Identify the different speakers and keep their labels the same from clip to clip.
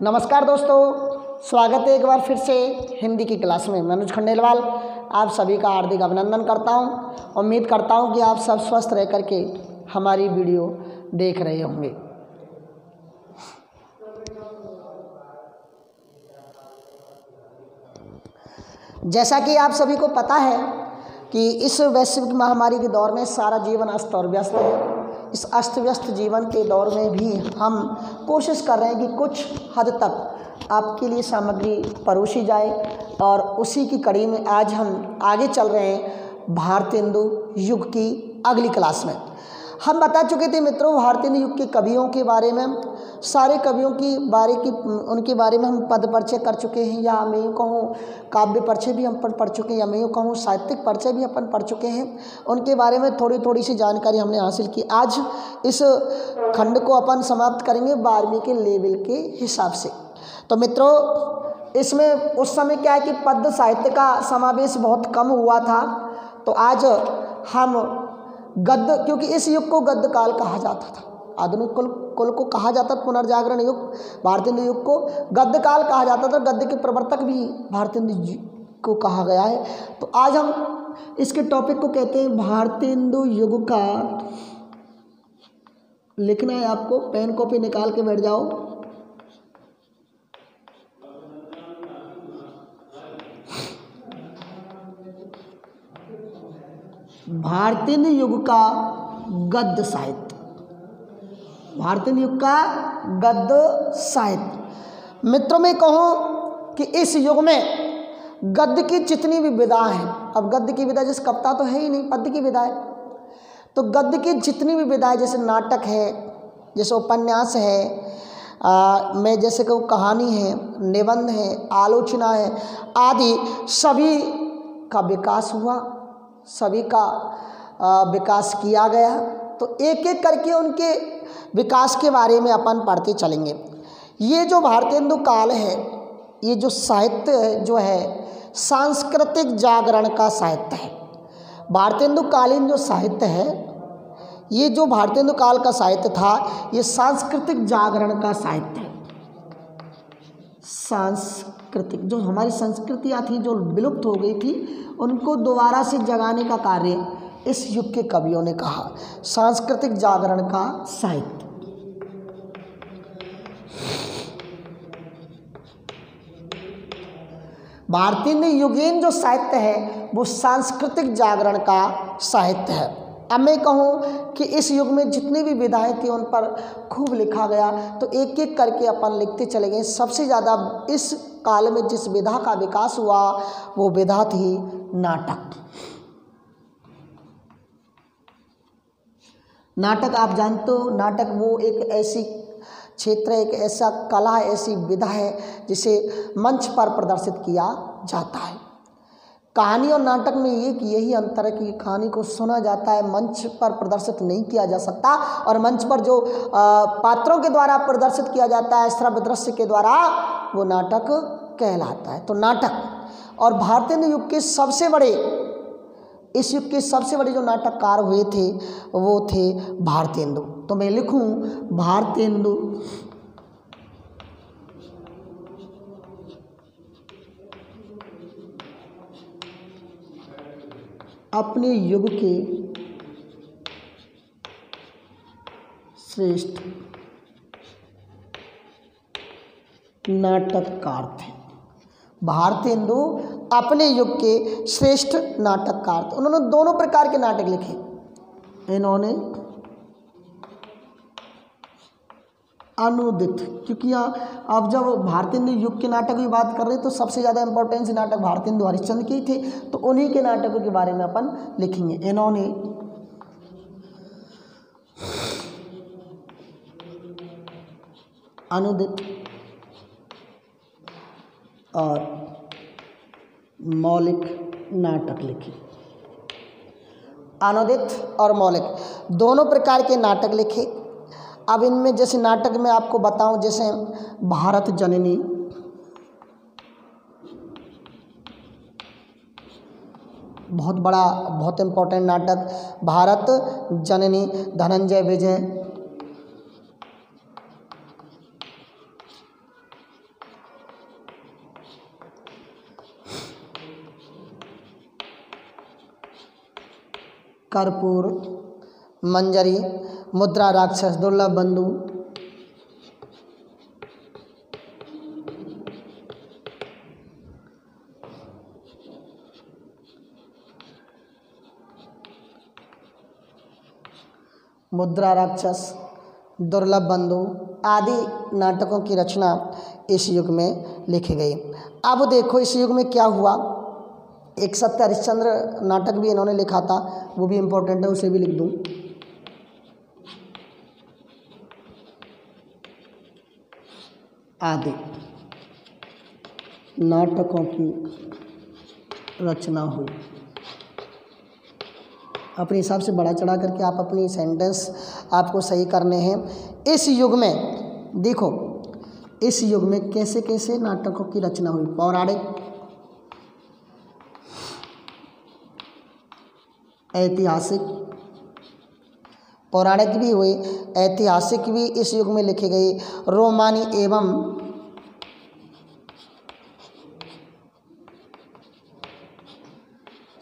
Speaker 1: नमस्कार दोस्तों, स्वागत है एक बार फिर से हिंदी की क्लास में। मनोज खंडेलवाल आप सभी का हार्दिक अभिनंदन करता हूं। उम्मीद करता हूं कि आप सब स्वस्थ रह करके हमारी वीडियो देख रहे होंगे। जैसा कि आप सभी को पता है कि इस वैश्विक महामारी के दौर में सारा जीवन अस्त और व्यस्त है। इस अस्त व्यस्त जीवन के दौर में भी हम कोशिश कर रहे हैं कि कुछ हद तक आपके लिए सामग्री परोसी जाए, और उसी की कड़ी में आज हम आगे चल रहे हैं भारतेंदु युग की अगली क्लास में। हम बता चुके थे मित्रों भारतेंदु युग के कवियों के बारे में, सारे कवियों की उनके बारे में हम पद परिचय कर चुके हैं, या मैं यूँ कहूँ काव्य परिचय भी हम पढ़ चुके हैं, या मैं यूँ कहूँ साहित्यिक परिचय भी अपन पढ़ चुके हैं। उनके बारे में थोड़ी सी जानकारी हमने हासिल की। आज इस खंड को अपन समाप्त करेंगे 12वीं के लेवल के हिसाब से। तो मित्रों इसमें उस समय क्या है कि पद्य साहित्य का समावेश बहुत कम हुआ था, तो आज हम गद्य, क्योंकि इस युग को गद्य काल कहा जाता था, आधुनिक कुल को कहा जाता था पुनर्जागरण युग, भारतेंदु युग को गद्य काल कहा जाता था। गद्य के प्रवर्तक भी भारतेंदु को कहा गया है। तो आज हम इसके टॉपिक को कहते हैं भारतेंदु युग का। लिखना है आपको, पेन कॉपी निकाल के बैठ जाओ। भारतेंदु युग का गद्य साहित्य, भारतेंदु युग का गद्य साहित्य। मित्रों में कहूँ कि इस युग में गद्य की जितनी भी विधाएं हैं, अब गद्य की विधा जैसे कविता तो है ही नहीं, पद्य की विधा है, तो गद्य की जितनी भी विधाएं जैसे नाटक है, जैसे उपन्यास है, मैं जैसे कहूँ कहानी है, निबंध है, आलोचना है आदि, सभी का विकास हुआ, सभी का विकास किया गया। तो एक एक करके उनके विकास के बारे में अपन पढ़ते चलेंगे। ये जो भारतेंदु काल है, ये जो साहित्य जो है सांस्कृतिक जागरण का साहित्य है। भारतेंदु कालीन जो साहित्य है, ये जो भारतेंदु काल का साहित्य था, ये सांस्कृतिक जागरण का साहित्य है। सांस्कृतिक, जो हमारी संस्कृतियाँ थी जो विलुप्त हो गई थी, उनको दोबारा से जगाने का कार्य इस युग के कवियों ने कहा, सांस्कृतिक जागरण का साहित्य। भारतेंदु युगीन जो साहित्य है वो सांस्कृतिक जागरण का साहित्य है। अब मैं कहूँ कि इस युग में जितनी भी विधाएं थी उन पर खूब लिखा गया, तो एक एक करके अपन लिखते चले गए। सबसे ज़्यादा इस काल में जिस विधा का विकास हुआ वो विधा थी नाटक। नाटक आप जानते हो, नाटक वो एक ऐसी क्षेत्र है, एक ऐसा कला, ऐसी विधा है जिसे मंच पर प्रदर्शित किया जाता है। कहानी और नाटक में यही अंतर है कि कहानी को सुना जाता है, मंच पर प्रदर्शित नहीं किया जा सकता, और मंच पर जो पात्रों के द्वारा प्रदर्शित किया जाता है श्रव्य दृश्य के द्वारा, वो नाटक कहलाता है। तो नाटक, और भारतेंदु युग के सबसे बड़े, इस युग के सबसे बड़े जो नाटककार हुए थे वो थे भारतेंदु। तो मैं लिखूं भारतेंदु अपने युग के श्रेष्ठ नाटककार थे। भारतेंदु अपने युग के श्रेष्ठ नाटककार थे। उन्होंने दोनों प्रकार के नाटक लिखे। इन्होंने अनुदित, क्योंकि यहाँ अब जब भारतेंदु युग के नाटक की बात कर रहे हैं तो सबसे ज़्यादा इंपॉर्टेंस नाटक भारतेंदु हरिश्चंद्र के थे, तो उन्हीं के नाटकों के बारे में अपन लिखेंगे। इन्होंने अनुदित और मौलिक नाटक लिखे। अनुदित और मौलिक दोनों प्रकार के नाटक लिखे। अब इनमें जैसे नाटक में आपको बताऊं, जैसे भारत जननी, बहुत बड़ा, बहुत इम्पोर्टेंट नाटक भारत जननी, धनंजय विजय, कर्पूर मंजरी, मुद्रा राक्षस, दुर्लभ बंधु, मुद्रा राक्षस, दुर्लभ बंधु आदि नाटकों की रचना इस युग में लिखी गई। अब देखो इस युग में क्या हुआ, एक सत्य हरिश्चंद्र नाटक भी इन्होंने लिखा था, वो भी इम्पोर्टेंट है, उसे भी लिख दूँ। आदि नाटकों की रचना हुई। अपने हिसाब से बढ़ा चढ़ा करके आप अपनी सेंटेंस आपको सही करने हैं। इस युग में देखो, इस युग में कैसे कैसे नाटकों की रचना हुई। पौराणिक, ऐतिहासिक, पौराणिक भी हुए, ऐतिहासिक भी इस युग में लिखी गई, रोमानी एवं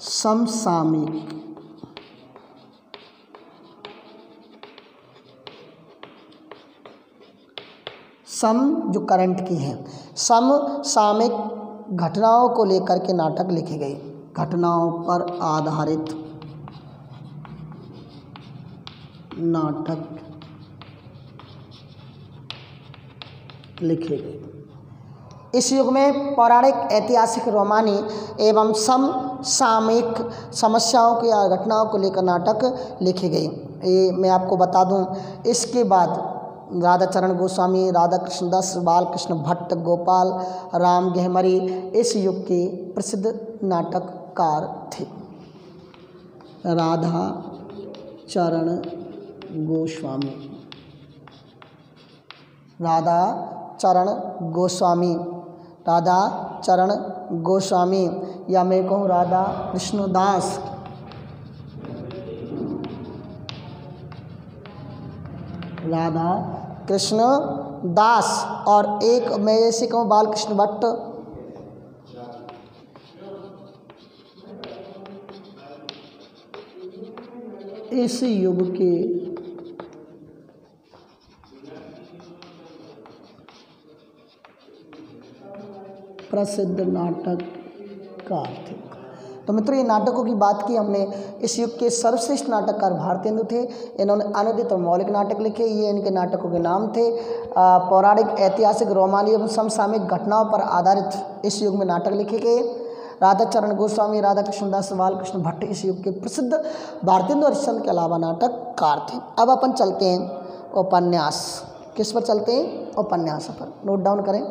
Speaker 1: समसामयिक। सम जो करंट की है, समसामयिक घटनाओं को लेकर के नाटक लिखे गए, घटनाओं पर आधारित नाटक लिखे गए। इस युग में पौराणिक, ऐतिहासिक, रोमानी एवं समसामयिक समस्याओं की या घटनाओं को लेकर नाटक लिखे गए। ये मैं आपको बता दूं। इसके बाद राधाचरण गोस्वामी, राधा कृष्ण दास, बालकृष्ण भट्ट, गोपाल राम गहमरी इस युग के प्रसिद्ध नाटककार थे। राधा चरण गोस्वामी, राधा चरण गोस्वामी, राधा चरण गोस्वामी, या मैं कहूँ राधा कृष्णदास, राधा कृष्ण दास, और एक मैं ऐसे कहूँ बालकृष्ण भट्ट, इस युग के प्रसिद्ध नाटककार थे। तो मित्रों, ये नाटकों की बात की हमने। इस युग के सर्वश्रेष्ठ नाटककार भारतेंदु थे। इन्होंने अनूदित और मौलिक नाटक लिखे। ये इनके नाटकों के नाम थे। पौराणिक, ऐतिहासिक, रोमानी एवं समसामयिक घटनाओं पर आधारित इस युग में नाटक लिखे गए। राधा चरण गोस्वामी, राधा कृष्णदास, बालकृष्ण भट्ट इस युग के प्रसिद्ध भारतेंदु हरिश्चंद्र के अलावा नाटककार थे। अब अपन चलते हैं उपन्यास। किस पर चलते हैं? उपन्यास पर। नोट डाउन करें।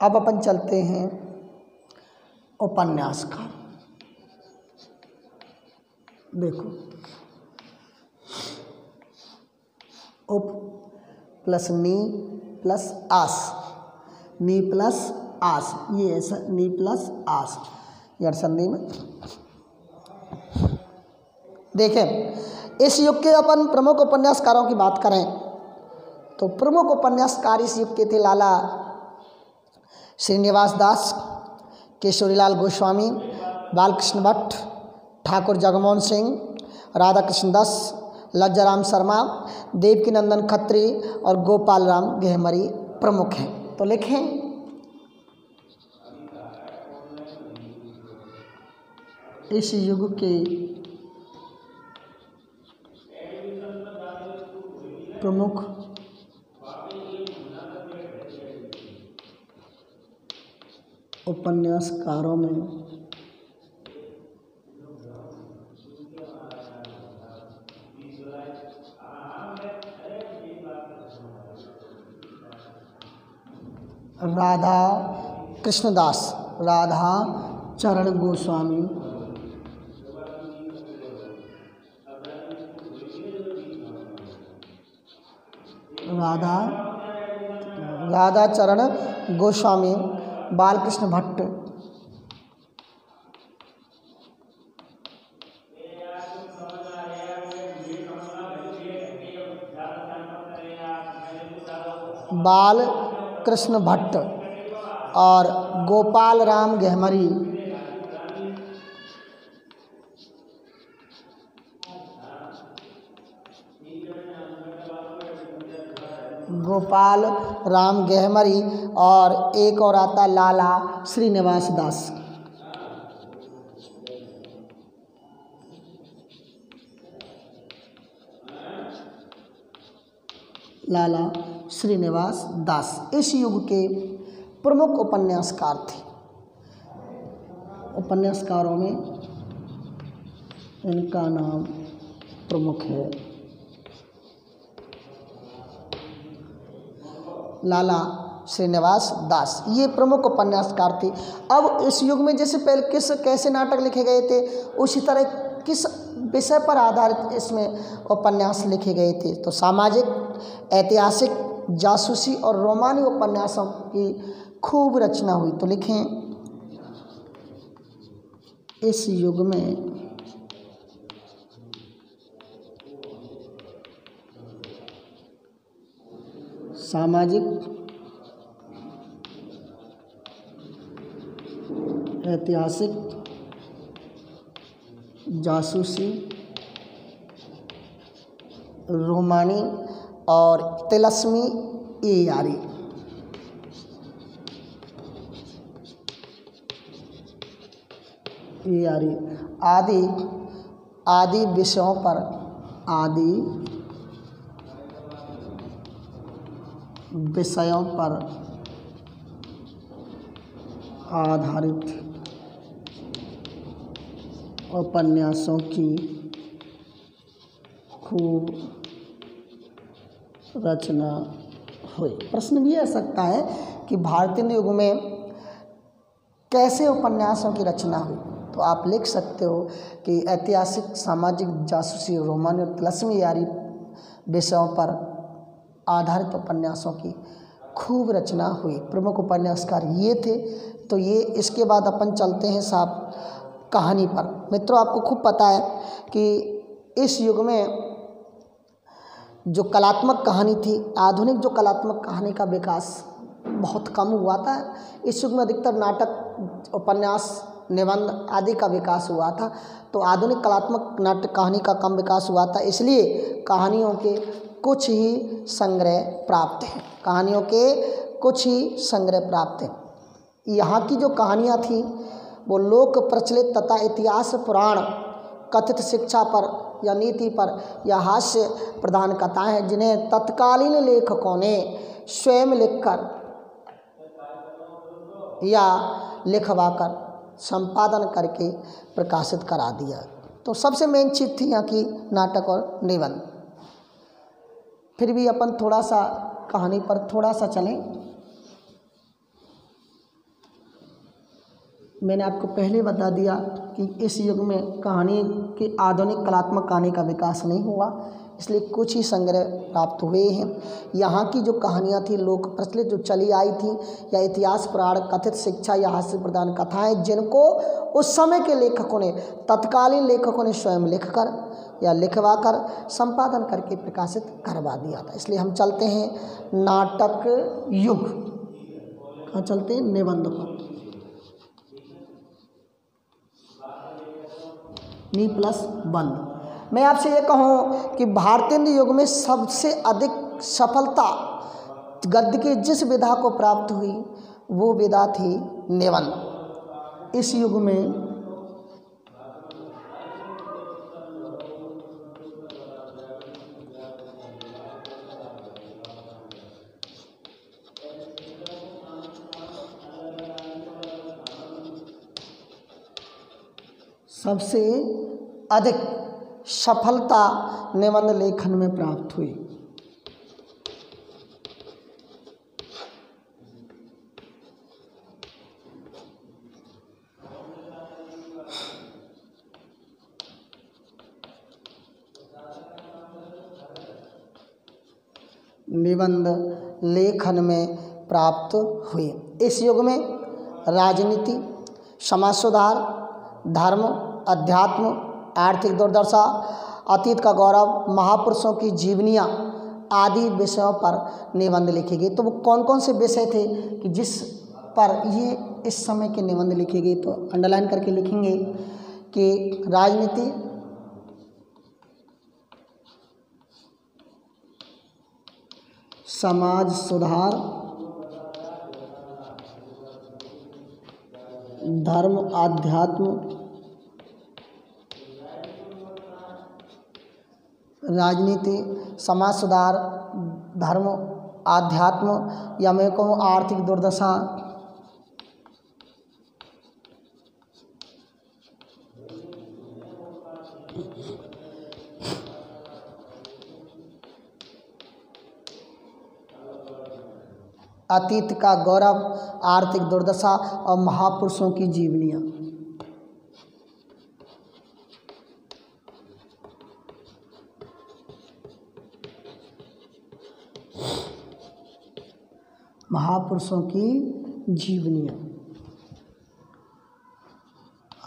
Speaker 1: अब अपन चलते हैं उपन्यास का। देखो, उप प्लस नी प्लस आस, नी प्लस आस, ये ऐसा नी प्लस आस, यार संधि में। देखें, इस युग के अपन प्रमुख उपन्यासकारों की बात करें तो प्रमुख उपन्यासकार इस युग के थे लाला श्रीनिवास दास, केशवरीलाल गोस्वामी, बालकृष्ण भट्ट, ठाकुर जगमोहन सिंह, राधा कृष्ण दास, लज्जाराम शर्मा, देवकीनंदन खत्री और गोपाल राम गहमरी प्रमुख हैं। तो लिखें, इस युग के प्रमुख उपन्यासकारों में राधा कृष्णदास, राधा चरण गोस्वामी, राधा राधाचरण गोस्वामी, बालकृष्ण भट्ट, बालकृष्ण भट्ट और गोपाल राम गहमरी। गोपाल राम गहमरी और एक और आता लाला श्रीनिवास दास। लाला श्रीनिवास दास इस युग के प्रमुख उपन्यासकार थे। उपन्यासकारों में इनका नाम प्रमुख है। लाला श्रीनिवास दास ये प्रमुख उपन्यासकार थे। अब इस युग में जैसे पहले कैसे नाटक लिखे गए थे, उसी तरह किस विषय पर आधारित इसमें उपन्यास लिखे गए थे। तो सामाजिक, ऐतिहासिक, जासूसी और रोमानी उपन्यासों की खूब रचना हुई। तो लिखें, इस युग में सामाजिक, ऐतिहासिक, जासूसी, रोमानी और तिलस्मी यारी आदि विषयों पर आधारित उपन्यासों की खूब रचना हुई। प्रश्न भी आ सकता है कि भारतीय युग में कैसे उपन्यासों की रचना हुई। तो आप लिख सकते हो कि ऐतिहासिक, सामाजिक, जासूसी, रोमानी और तिलस्मी यारी विषयों पर आधारित उपन्यासों की खूब रचना हुई। प्रमुख उपन्यासकार ये थे। तो ये इसके बाद अपन चलते हैं साहब कहानी पर। मित्रों, आपको खूब पता है कि इस युग में जो कलात्मक कहानी थी, आधुनिक जो कलात्मक कहानी का विकास बहुत कम हुआ था। इस युग में अधिकतर नाटक, उपन्यास, निबंध आदि का विकास हुआ था। तो आधुनिक कलात्मक नाटक कहानी का कम विकास हुआ था, इसलिए कहानियों के कुछ ही संग्रह प्राप्त हैं। कहानियों के कुछ ही संग्रह प्राप्त हैं। यहाँ की जो कहानियाँ थी वो लोक प्रचलित तथा इतिहास, पुराण, कथित शिक्षा पर या नीति पर या हास्य प्रधान कथाएं हैं, जिन्हें तत्कालीन लेखकों ने स्वयं लिखकर या लिखवाकर संपादन करके प्रकाशित करा दिया। तो सबसे मेन चीज़ थी यहाँ की नाटक और निबंध। फिर भी अपन थोड़ा सा कहानी पर थोड़ा सा चलें। मैंने आपको पहले बता दिया कि इस युग में कहानी की आधुनिक कलात्मक कहानी का विकास नहीं हुआ, इसलिए कुछ ही संग्रह प्राप्त हुए हैं। यहाँ की जो कहानियाँ थी लोक प्रचलित जो चली आई थी, या इतिहास, पुराण, कथित शिक्षा या हास्य प्रधान कथाएं, जिनको उस समय के लेखकों ने, तत्कालीन लेखकों ने स्वयं लिखकर या लिखवाकर संपादन करके प्रकाशित करवा दिया था। इसलिए हम चलते हैं नाटक युग। कहाँ चलते हैं? निबंध पर। नी प्लस बंद। मैं आपसे ये कहूँ कि भारतीय युग में सबसे अधिक सफलता गद्य की जिस विधा को प्राप्त हुई वो विधा थी निबंध। इस युग में सबसे अधिक सफलता निबंध लेखन में प्राप्त हुई। निबंध लेखन में प्राप्त हुई। इस युग में राजनीति, समाज सुधार, धर्म, अध्यात्म, आर्थिक दुर्दशा, अतीत का गौरव, महापुरुषों की जीवनियाँ आदि विषयों पर निबंध लिखे गए। तो वो कौन कौन से विषय थे कि जिस पर ये इस समय के निबंध लिखे गए? तो अंडरलाइन करके लिखेंगे कि राजनीति, समाज सुधार, धर्म, आध्यात्म, राजनीति, समाज सुधार, धर्म, आध्यात्म, या मैं कहूँ आर्थिक दुर्दशा, अतीत का गौरव, आर्थिक दुर्दशा और महापुरुषों की जीवनियाँ। महापुरुषों की जीवनियाँ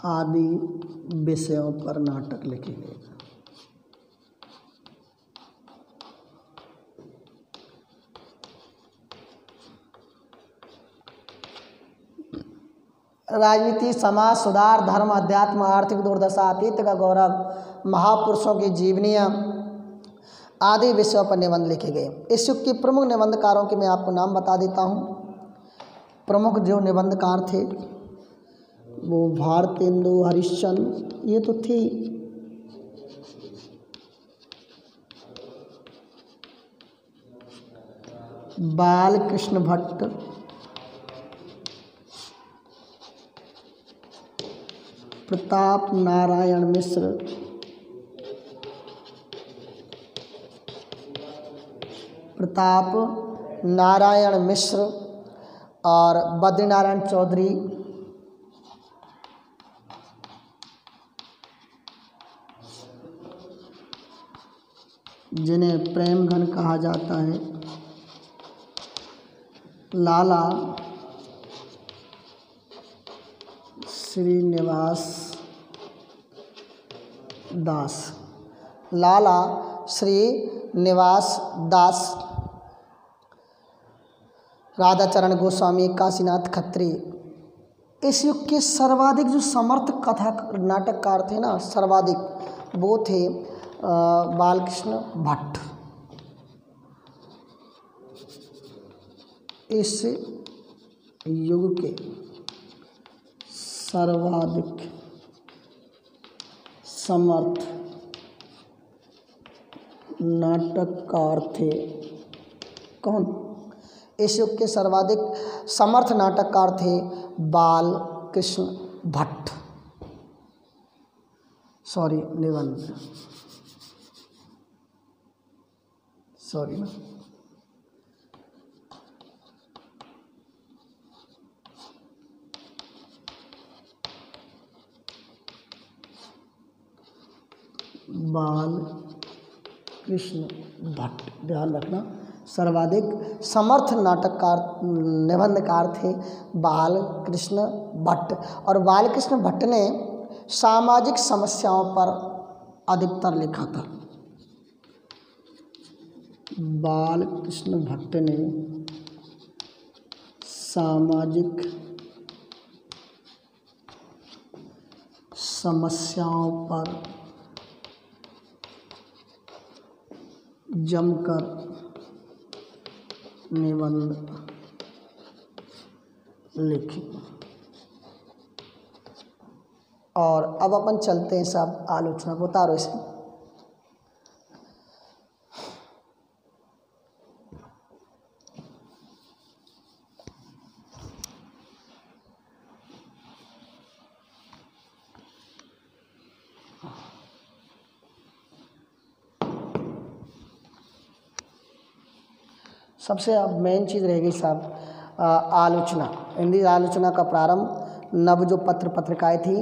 Speaker 1: आदि विषयों पर नाटक लिखे गए। राजनीति, समाज सुधार, धर्म, अध्यात्म, आर्थिक दुर्दशा, अतीत का गौरव, महापुरुषों की जीवनियाँ आदि विषयों पर निबंध लिखे गए। इस युग के प्रमुख निबंधकारों के मैं आपको नाम बता देता हूँ। प्रमुख जो निबंधकार थे वो भारतेंदु हरिश्चंद्र, ये तो थी। बालकृष्ण भट्ट, प्रताप नारायण मिश्र, प्रताप नारायण मिश्र और बद्रीनारायण चौधरी, जिन्हें प्रेमघन कहा जाता है। लाला श्रीनिवास दास, लाला श्रीनिवास दास, राधाचरण गोस्वामी, काशीनाथ खत्री। इस युग के सर्वाधिक जो समर्थ कथा नाटककार थे ना, सर्वाधिक, वो थे बालकृष्ण भट्ट। इस युग के सर्वाधिक समर्थ नाटककार थे। कौन? इस युग के सर्वाधिक समर्थ नाटककार थे बालकृष्ण भट्ट। सॉरी, निबंध, सॉरी ना, बालकृष्ण भट्ट, ध्यान रखना। सर्वाधिक समर्थ नाटककार निबंधकार थे बालकृष्ण भट्ट। और बालकृष्ण भट्ट ने सामाजिक समस्याओं पर अधिकतर लिखा था। बालकृष्ण भट्ट ने सामाजिक समस्याओं पर जमकर निबंध लिखे। और अब अपन चलते हैं सब आलोचना को, उतारो इसे। सबसे अब मेन चीज़ रह गई साहब आलोचना। हिंदी आलोचना का प्रारंभ नव जो पत्र पत्रिकाएँ थी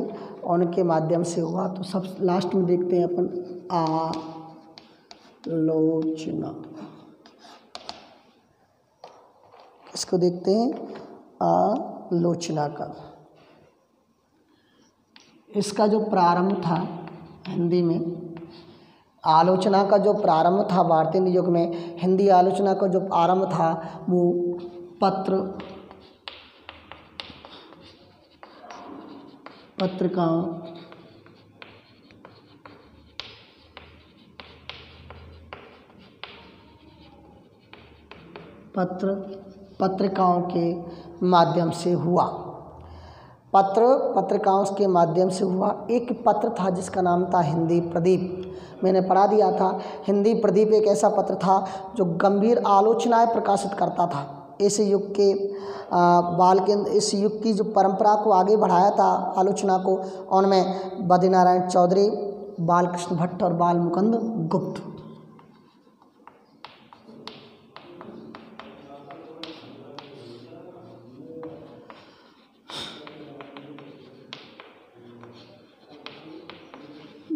Speaker 1: उनके माध्यम से हुआ। तो सब लास्ट में देखते हैं अपन आलोचना। इसको देखते हैं आलोचना का। इसका जो प्रारंभ था हिंदी में, आलोचना का जो प्रारंभ था भारतीय युग में, हिंदी आलोचना का जो आरंभ था वो पत्रिकाओं के माध्यम से हुआ। पत्रिकाओं के माध्यम से हुआ। एक पत्र था जिसका नाम था हिंदी प्रदीप। मैंने पढ़ा दिया था, हिंदी प्रदीप एक ऐसा पत्र था जो गंभीर आलोचनाएं प्रकाशित करता था। इस युग के इस युग की जो परंपरा को आगे बढ़ाया था आलोचना को, उनमें बद्रीनारायण चौधरी, बालकृष्ण भट्ट और बाल मुकुंद गुप्त।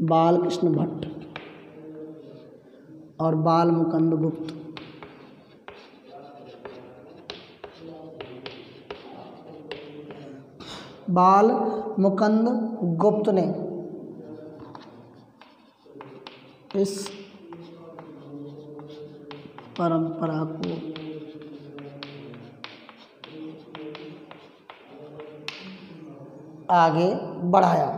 Speaker 1: बालकृष्ण भट्ट और बाल मुकुंद गुप्त। बाल मुकुंद गुप्त ने इस परंपरा को आगे बढ़ाया।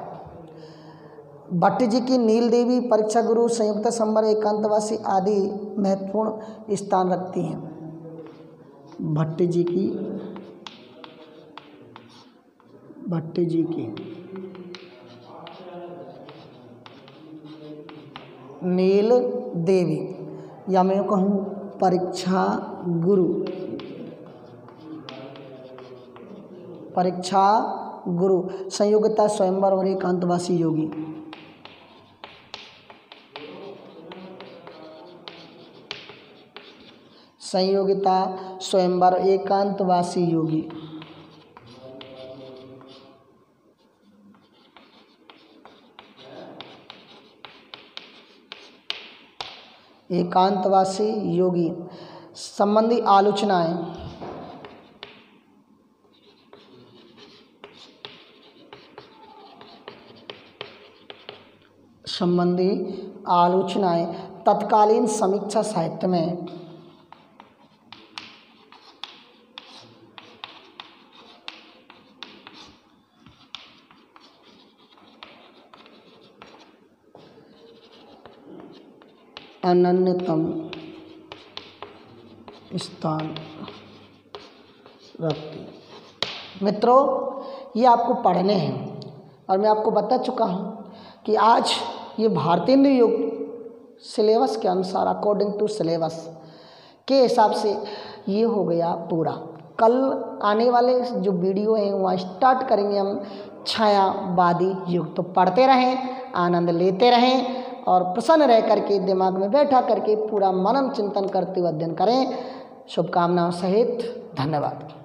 Speaker 1: भट्ट जी की नील देवी, परीक्षा गुरु, संयुक्त संबर, एकांतवासी आदि महत्वपूर्ण स्थान रखती हैं। भट्ट जी की नील देवी, या मैं कहूँ परीक्षा गुरु, संयोगिता, स्वयंवर और एकांतवासी योगी। संयोगिता, स्वयंवर, एकांतवासी योगी। एकांतवासी योगी संबंधी आलोचनाएं। तत्कालीन समीक्षा साहित्य में अनन्यतम स्थान रखती। मित्रों, ये आपको पढ़ने हैं और मैं आपको बता चुका हूँ कि आज ये भारतीय युग सिलेबस के अनुसार, अकॉर्डिंग टू सिलेबस के हिसाब से ये हो गया पूरा। कल आने वाले जो वीडियो हैं वहाँ स्टार्ट करेंगे हम छायावादी युग। तो पढ़ते रहें, आनंद लेते रहें और प्रसन्न रह करके, दिमाग में बैठा करके पूरा मनन चिंतन करते हुए अध्ययन करें। शुभकामनाओं सहित धन्यवाद।